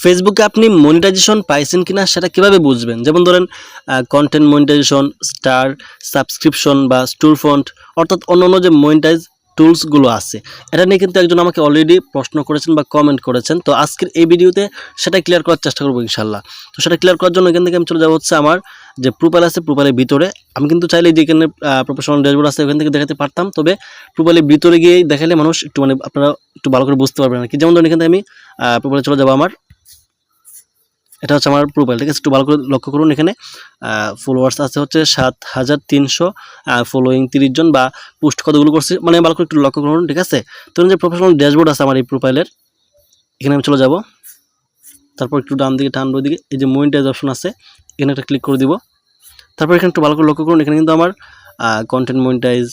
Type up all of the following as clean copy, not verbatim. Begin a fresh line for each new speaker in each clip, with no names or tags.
ফেসবুকে আপনি মনিটাইজেশন পাইছেন কিনা সেটা কিভাবে বুঝবেন? যেমন ধরেন কন্টেন্ট মনিটাইজেশন, স্টার, সাবস্ক্রিপশন বা স্টোর ফন্ট অর্থাৎ অন্যান্য যে মনিটাইজ টুলসগুলো আছে, এটা নিয়ে কিন্তু একজন আমাকে অলরেডি প্রশ্ন করেছেন বা কমেন্ট করেছেন। তো আজকের এই ভিডিওতে সেটা ক্লিয়ার করার চেষ্টা করবো ইনশাল্লাহ। তো সেটা ক্লিয়ার করার জন্য এখান থেকে আমি চলে যাবো হচ্ছে আমার যে প্রোফাইল আছে, প্রোফাইলের ভিতরে আমি কিন্তু চাইলে যে এখানে প্রফেশনাল ড্যাশবোর্ড আছে ওখান থেকে দেখাতে পারতাম, তবে প্রোফাইলের ভিতরে গিয়েই দেখালে মানুষ একটু মানে আপনারা একটু ভালো করে বুঝতে পারবেন আর কি। যেমন ধরেন এখান থেকে আমি প্রোফাইলে চলে যাবো, আমার এটা হচ্ছে আমার প্রোফাইল, ঠিক আছে। একটু ভালো করে লক্ষ্য করুন, এখানে ফলোয়ার্স আছে হচ্ছে 7300, ফলোয়িং 30 জন, বা পোস্ট কতগুলো করছে মানে ভালো করে একটু লক্ষ্য করুন, ঠিক আছে। তো যে প্রফেশনাল ড্যাশবোর্ড আছে আমার এই প্রোফাইলের, এখানে আমি চলে যাব। তারপর একটু ডান দিকে টানবো, দিকে এই যে মনিটাইজ অপশন আছে এখানে একটা ক্লিক করে দিব। তারপর এখানে একটু ভালো করে লক্ষ্য করুন, এখানে কিন্তু আমার কন্টেন্ট মনিটাইজ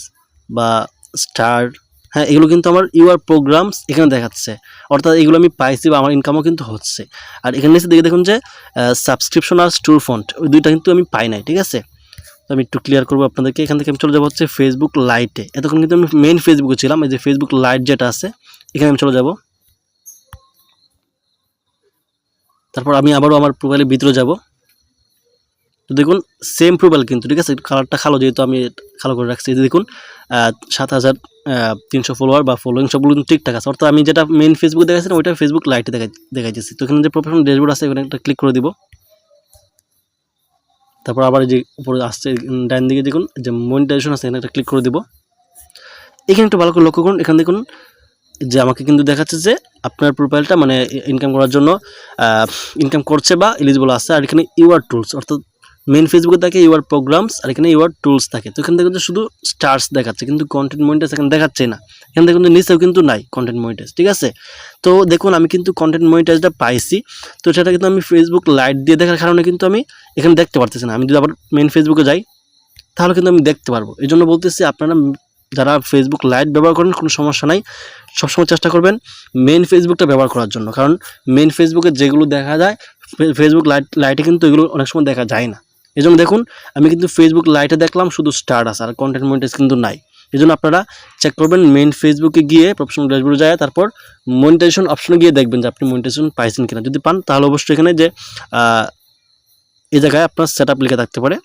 বা স্টার, হ্যাঁ, এগুলো কিন্তু আমার ইউআর প্রোগ্রামস এখানে দেখাচ্ছে, অর্থাৎ এগুলো আমি পাইছি বা আমার ইনকামও কিন্তু হচ্ছে। আর এখানে নিচে দিকে দেখুন যে সাবস্ক্রিপশন আর স্টোর ফন্ট, ওই দুইটা কিন্তু আমি পাই নাই, ঠিক আছে। তো আমি একটু ক্লিয়ার করবো আপনাদেরকে। এখান থেকে আমি চলে যাবো হচ্ছে ফেসবুক লাইটে। এতক্ষণ কিন্তু আমি মেইন ফেসবুকে ছিলাম, এই যে ফেসবুক লাইট যেটা আছে এখানে আমি চলে যাব। তারপর আমি আবারও আমার প্রোফাইলের ভিতরে যাব। তো দেখুন সেম প্রোফাইল কিন্তু, ঠিক আছে। কালারটা খালো, যেহেতু আমি খালো করে রাখছি। দেখুন 7300 ফলোয়ার বা ফলোয়িং সবগুলো কিন্তু ঠিকঠাক আছে, অর্থাৎ আমি যেটা মেইন ফেসবুক দেখাচ্ছি ওইটা ফেসবুক লাইটে দেখাইতেছি। তো এখানে যে প্রফেশনাল ড্যাশবোর্ড আছে ওখানে একটা ক্লিক করে দিব। তারপর আবার যে উপরে আসছে ডান দিকে দেখুন যে মনিটাইজেশন আছে, এখানে একটা ক্লিক করে দিব। এখানে একটু ভালো করে লক্ষ্য করুন, এখানে দেখুন যে আমাকে কিন্তু দেখাচ্ছে যে আপনার প্রোফাইলটা মানে ইনকাম করার জন্য ইনকাম করছে বা এলিজিবল আছে। আর এখানে ইউআর টুলস, অর্থাৎ মেইন ফেসবুকে থাকে ইউআর প্রোগ্রামস, আর এখানে ইউআর টুলস থাকে। তো এখানে দেখুন যে শুধু স্টার্স দেখাচ্ছে, কিন্তু কন্টেন্ট মনিটাইজ এখানে দেখাচ্ছে না। এখানে দেখুন যে নিচেও কিন্তু নাই কন্টেন্ট মনিটাইজ, ঠিক আছে। তো দেখুন আমি কিন্তু কন্টেন্ট মনিটাইজটা পাইছি, তো সেটা কিন্তু আমি ফেসবুক লাইট দিয়ে দেখার কারণে কিন্তু আমি এখানে দেখতে পারতেছি না। আমি যদি আবার মেইন ফেসবুকে যাই তাহলে কিন্তু আমি দেখতে পারবো। এই জন্য বলতেছি আপনারা যারা ফেসবুক লাইট ব্যবহার করেন কোনো সমস্যা নাই, সবসময় চেষ্টা করবেন মেইন ফেসবুকটা ব্যবহার করার জন্য, কারণ মেইন ফেসবুকে যেগুলো দেখা যায় ফেসবুক লাইটে কিন্তু এগুলো অনেক সময় দেখা যায় না। এই জন্য দেখুন আমি কিন্তু ফেসবুক লাইটে দেখলাম শুধু স্টার আছে আর কন্টেন্ট মনিটাইজ কিন্তু নাই। এই জন্য আপনারা চেক করবেন মেইন ফেসবুকে গিয়ে প্রফেশনাল ড্যাশবোর্ডে যায়, তারপর মনিটাইজেশন অপশনে গিয়ে দেখবেন যে আপনি মনিটাইজেশন পাইছেন কিনা। যদি পান তাহলে অবশ্যই এখানে যে এই জায়গায় আপনার সেট আপ লিখে থাকতে পারে,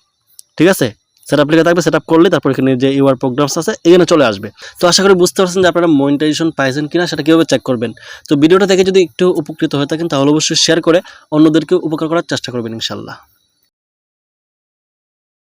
ঠিক আছে। সেট আপ লিখে থাকবে, সেট আপ করলে তারপর এখানে যে ইউআর প্রোগ্রামস আছে এখানে চলে আসবে। তো আশা করি বুঝতে পারছেন যে আপনারা মনিটাইজেশন পাইছেন কিনা সেটা কীভাবে চেক করবেন। তো ভিডিওটা থেকে যদি একটু উপকৃত হয়ে থাকেন তাহলে অবশ্যই শেয়ার করে অন্যদেরকে উপকার করার চেষ্টা করবেন ইনশাল্লাহ।